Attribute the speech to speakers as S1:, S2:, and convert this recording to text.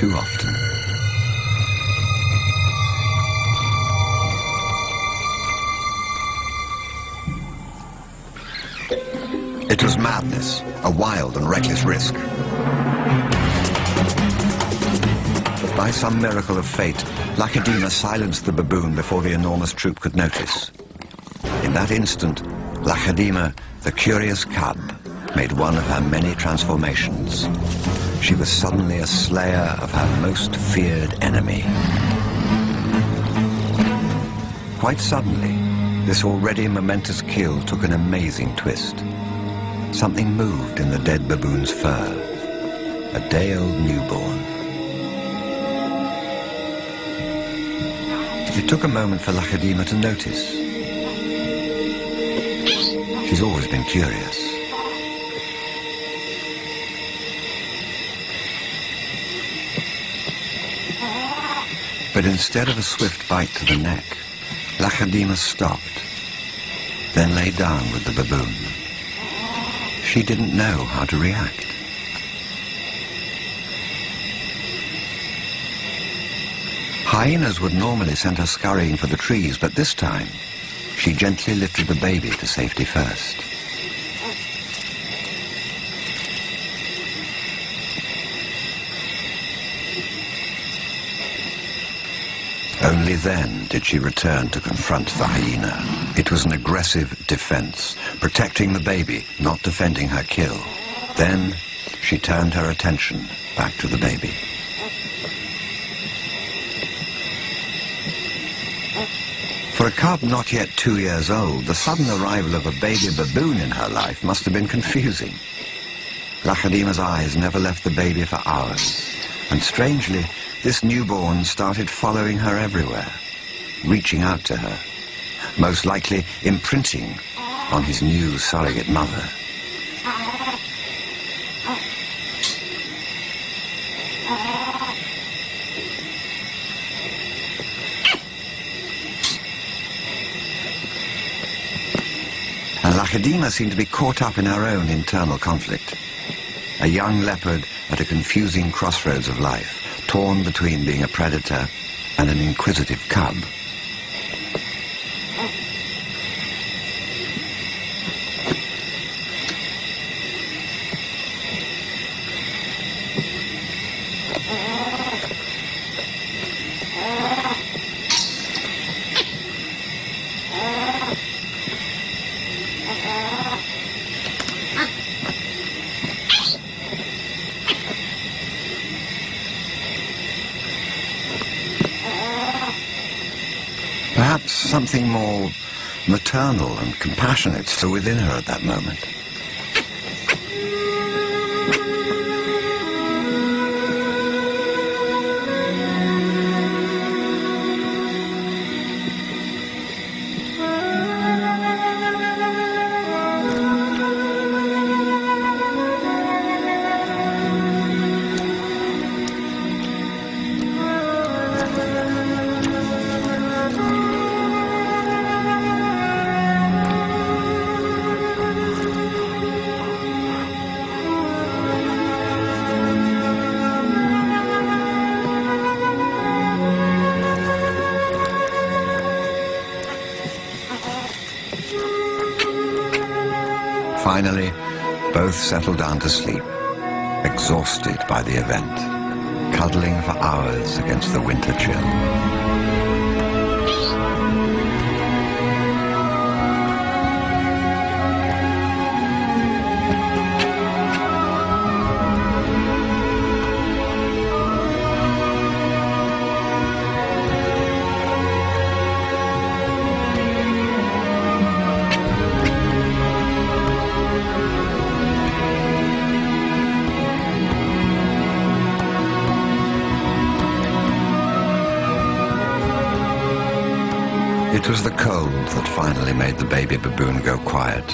S1: too often. It was madness, a wild and reckless risk. But by some miracle of fate, Lacedaemon silenced the baboon before the enormous troop could notice. In that instant, Lacedaemon, the curious cub, made one of her many transformations. She was suddenly a slayer of her most feared enemy. Quite suddenly, this already momentous kill took an amazing twist. Something moved in the dead baboon's fur. A day-old newborn. It took a moment for Lacedaemon to notice. She's always been curious. But instead of a swift bite to the neck, Lacedaemon stopped, then lay down with the baboon. She didn't know how to react. Hyenas would normally send her scurrying for the trees, but this time, she gently lifted the baby to safety first. Only then did she return to confront the hyena. It was an aggressive defense, protecting the baby, not defending her kill. Then she turned her attention back to the baby. For a cub not yet 2 years old, the sudden arrival of a baby baboon in her life must have been confusing. Lacedaemon's eyes never left the baby for hours, and strangely, this newborn started following her everywhere, reaching out to her, most likely imprinting on his new surrogate mother. And Lacedaemon seemed to be caught up in her own internal conflict. A young leopard at a confusing crossroads of life, torn between being a predator and an inquisitive cub. Perhaps something more maternal and compassionate still within her at that moment. Finally, both settled down to sleep, exhausted by the event, cuddling for hours against the winter chill. It was the cold that finally made the baby baboon go quiet.